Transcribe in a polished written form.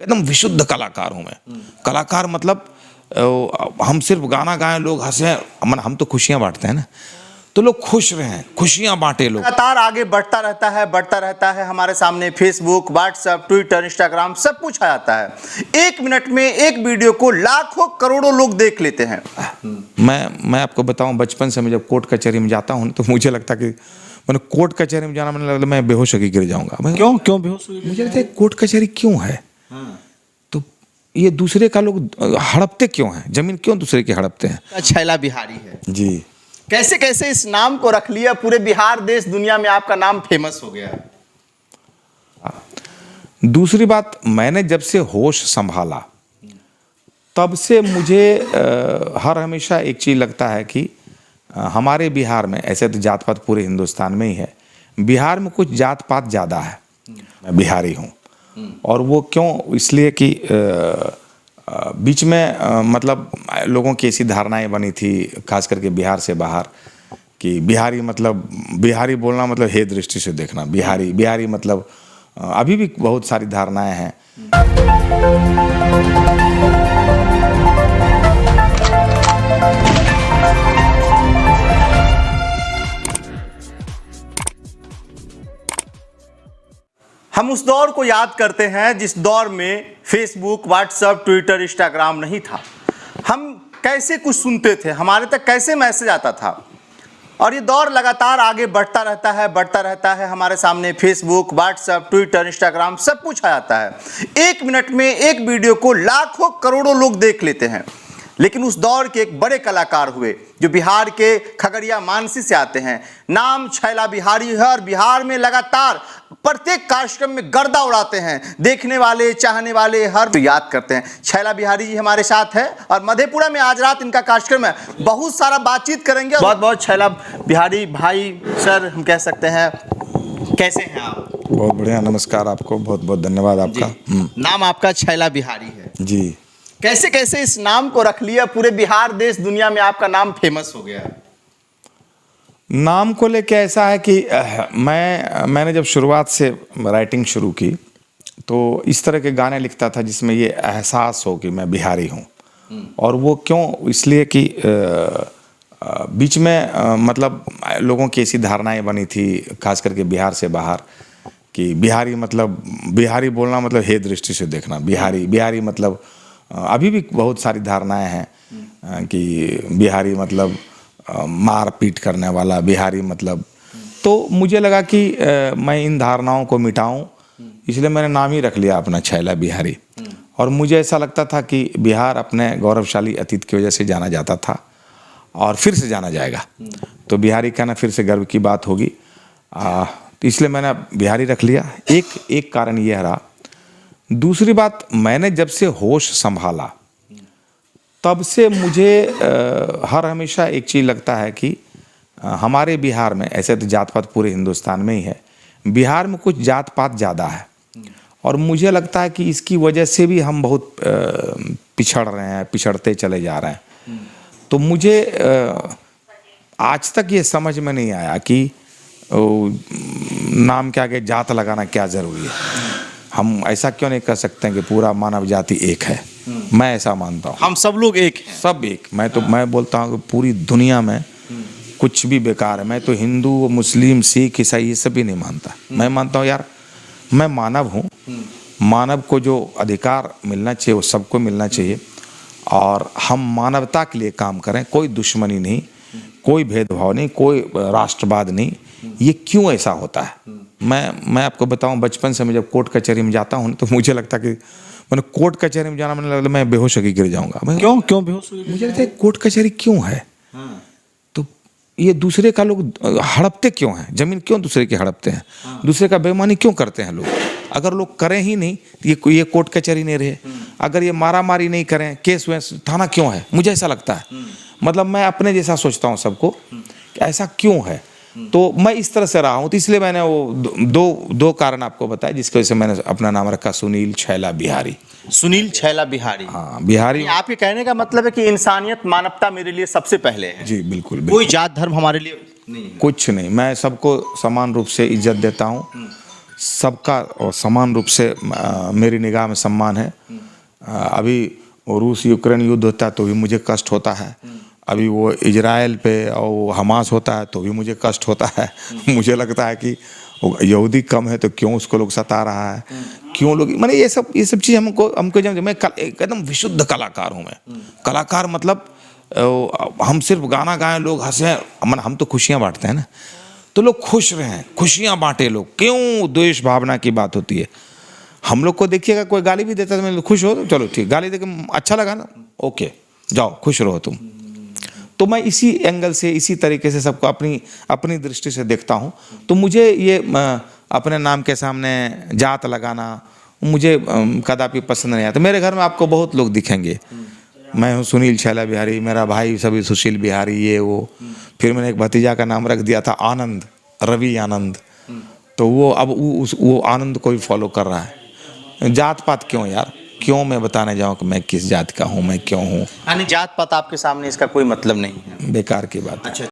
एकदम विशुद्ध कलाकार हूँ मैं। कलाकार मतलब हम सिर्फ गाना गाएं, लोग हंसे, हम तो खुशियां बांटते हैं ना, तो लोग खुश रहें, खुशियां बांटे लोग। लगातार आगे बढ़ता रहता है। हमारे सामने फेसबुक, व्हाट्सएप, ट्विटर, इंस्टाग्राम सब कुछ आ जाता है। 1 मिनट में एक वीडियो को लाखों करोड़ों लोग देख लेते हैं। मैं आपको बताऊं, बचपन से मैं जब कोर्ट कचहरी में जाता हूं तो मुझे लगता कि मैंने कोर्ट कचहरी में जाना, मैंने लगता मैं बेहोश होकर गिर जाऊंगा। क्यों बेहोश हुए? मुझे लगता है कोर्ट कचहरी क्यों है? तो ये दूसरे का लोग हड़पते क्यों हैं? जमीन क्यों दूसरे की हड़पते हैं? छैला बिहारी है जी। कैसे कैसे इस नाम को रख लिया, पूरे बिहार देश दुनिया में आपका नाम फेमस हो गया। दूसरी बात, मैंने जब से होश संभाला तब से मुझे हर हमेशा एक चीज़ लगता है कि हमारे बिहार में, ऐसे तो जात पात पूरे हिंदुस्तान में ही है, बिहार में कुछ जात पात ज़्यादा है। मैं बिहारी हूँ, और वो क्यों, इसलिए कि बीच में मतलब लोगों की ऐसी धारणाएं बनी थी, खास करके बिहार से बाहर, कि बिहारी मतलब, बिहारी बोलना मतलब हे दृष्टि से देखना, बिहारी मतलब, अभी भी बहुत सारी धारणाएं हैं। हम उस दौर को याद करते हैं जिस दौर में फेसबुक, व्हाट्सएप, ट्विटर, इंस्टाग्राम नहीं था। हम कैसे कुछ सुनते थे, हमारे तक कैसे मैसेज आता था, और ये दौर लगातार आगे बढ़ता रहता है। हमारे सामने फेसबुक, व्हाट्सएप, ट्विटर, इंस्टाग्राम सब कुछ आ जाता है। 1 मिनट में एक वीडियो को लाखों करोड़ों लोग देख लेते हैं। लेकिन उस दौर के एक बड़े कलाकार हुए जो बिहार के खगड़िया मानसी से आते हैं। नाम छैला बिहारी है, और बिहार में लगातार प्रत्येक कार्यक्रम में गर्दा उड़ाते हैं। देखने वाले, चाहने वाले हर तो याद करते हैं। छैला बिहारी जी हमारे साथ है, और मधेपुरा में आज रात इनका कार्यक्रम है। बहुत सारा बातचीत करेंगे। बहुत बहुत छैला बिहारी भाई, सर हम कह सकते हैं, कैसे हैं आप? बहुत बढ़िया, नमस्कार आपको, बहुत बहुत धन्यवाद आपका। नाम आपका छैला बिहारी है जी। कैसे कैसे इस नाम को रख लिया, पूरे बिहार देश दुनिया में आपका नाम फेमस हो गया? नाम को लेके ऐसा है कि मैंने जब शुरुआत से राइटिंग शुरू की तो इस तरह के गाने लिखता था जिसमें ये एहसास हो कि मैं बिहारी हूँ। और वो क्यों, इसलिए कि बीच में मतलब लोगों की ऐसी धारणाएं बनी थी, खास करके बिहार से बाहर, कि बिहारी मतलब, बिहारी बोलना मतलब हे दृष्टि से देखना, बिहारी मतलब, अभी भी बहुत सारी धारणाएं हैं कि बिहारी मतलब मार पीट करने वाला, बिहारी मतलब। तो मुझे लगा कि मैं इन धारणाओं को मिटाऊं, इसलिए मैंने नाम ही रख लिया अपना, छैला बिहारी। और मुझे ऐसा लगता था कि बिहार अपने गौरवशाली अतीत की वजह से जाना जाता था, और फिर से जाना जाएगा। तो बिहारी कहना फिर से गर्व की बात होगी, तो इसलिए मैंने बिहारी रख लिया। एक कारण यह रहा। दूसरी बात, मैंने जब से होश संभाला तब से मुझे हर हमेशा एक चीज़ लगता है कि हमारे बिहार में, ऐसे तो जात पात पूरे हिंदुस्तान में ही है, बिहार में कुछ जात पात ज़्यादा है। और मुझे लगता है कि इसकी वजह से भी हम बहुत पिछड़ रहे हैं, पिछड़ते चले जा रहे हैं। तो मुझे आज तक ये समझ में नहीं आया कि नाम के आगे जात लगाना क्या ज़रूरी है। हम ऐसा क्यों नहीं कर सकते हैं कि पूरा मानव जाति एक है? मैं ऐसा मानता हूँ, हम सब लोग एक हैं। सब एक। मैं बोलता हूँ कि पूरी दुनिया में कुछ भी बेकार है। मैं तो हिंदू, मुस्लिम, सिख, ईसाई ये सब भी नहीं मानता। मैं मानता हूँ यार, मैं मानव हूँ, मानव को जो अधिकार मिलना चाहिए वो सबको मिलना चाहिए, और हम मानवता के लिए काम करें। कोई दुश्मनी नहीं, कोई भेदभाव नहीं, कोई राष्ट्रवाद नहीं। ये क्यों ऐसा होता है? मैं आपको बताऊं, बचपन से मैं जब कोर्ट कचहरी में जाता हूं तो मुझे लगता कि मैंने कोर्ट कचहरी में जाना, मैंने लगता मैं बेहोश होकर गिर जाऊंगा। क्यों बेहोश हुए? मुझे लगता है कोर्ट कचहरी क्यों है? तो ये दूसरे का लोग हड़पते क्यों हैं? जमीन क्यों दूसरे की हड़पते हैं? दूसरे का बेईमानी क्यों करते हैं लोग? अगर लोग करें ही नहीं तो ये कोर्ट कचहरी नहीं रहे। अगर ये मारा मारी नहीं करें, केस वेस, थाना क्यों है? मुझे ऐसा लगता है। मतलब मैं अपने जैसा सोचता हूँ सबको कि ऐसा क्यों है। तो मैं इस तरह से रहा हूँ, तो इसलिए मैंने वो दो कारण आपको बताया जिसकी वजह से मैंने अपना नाम रखा सुनील छैला बिहारी। सुनील छैला बिहारी। हाँ, बिहारी। आपके कहने का मतलब है कि इंसानियत, मानवता मेरे लिए सबसे पहले है। जी बिल्कुल, बिल्कुल। कोई जात धर्म हमारे लिए नहीं है। कुछ नहीं, मैं सबको समान रूप से इज्जत देता हूँ, सबका और समान रूप से मेरी निगाह में सम्मान है। अभी वो रूस यूक्रेन युद्ध होता है तो भी मुझे कष्ट होता है, अभी वो इजराइल पे और हमास होता है तो भी मुझे कष्ट होता है। मुझे लगता है कि यहूदी कम है तो क्यों उसको लोग सता रहा है, क्यों लोग, मैंने ये सब चीज़ हमको जब मैं एकदम विशुद्ध कलाकार हूँ। मैं कलाकार मतलब हम सिर्फ गाना गाएं, लोग हंसें, हम तो खुशियाँ बांटते हैं ना, तो लोग खुश रहें, खुशियाँ बांटे लोग, क्यों द्वेष भावना की बात होती है। हम लोग को देखिएगा, कोई गाली भी देता है तो मैं खुश हो तो चलो ठीक, गाली दे के अच्छा लगा ना, ओके जाओ खुश रहो तुम। तो मैं इसी एंगल से, इसी तरीके से सबको अपनी दृष्टि से देखता हूँ। तो मुझे ये अपने नाम के सामने जात लगाना मुझे कदापि पसंद नहीं आता। मेरे घर में आपको बहुत लोग दिखेंगे, मैं हूँ सुनील छैला बिहारी, मेरा भाई सभी सुशील बिहारी, ये वो, फिर मैंने एक भतीजा का नाम रख दिया था आनंद, रवि आनंद, तो वो अब वो आनंद को भी फॉलो कर रहा है। जात पात क्यों यार, क्यों मैं बताने जाऊँ कि मैं किस जात का हूँ, मैं क्यों हूँ। यानी जात पात आपके सामने इसका कोई मतलब नहीं है, बेकार की बात है। अच्छा।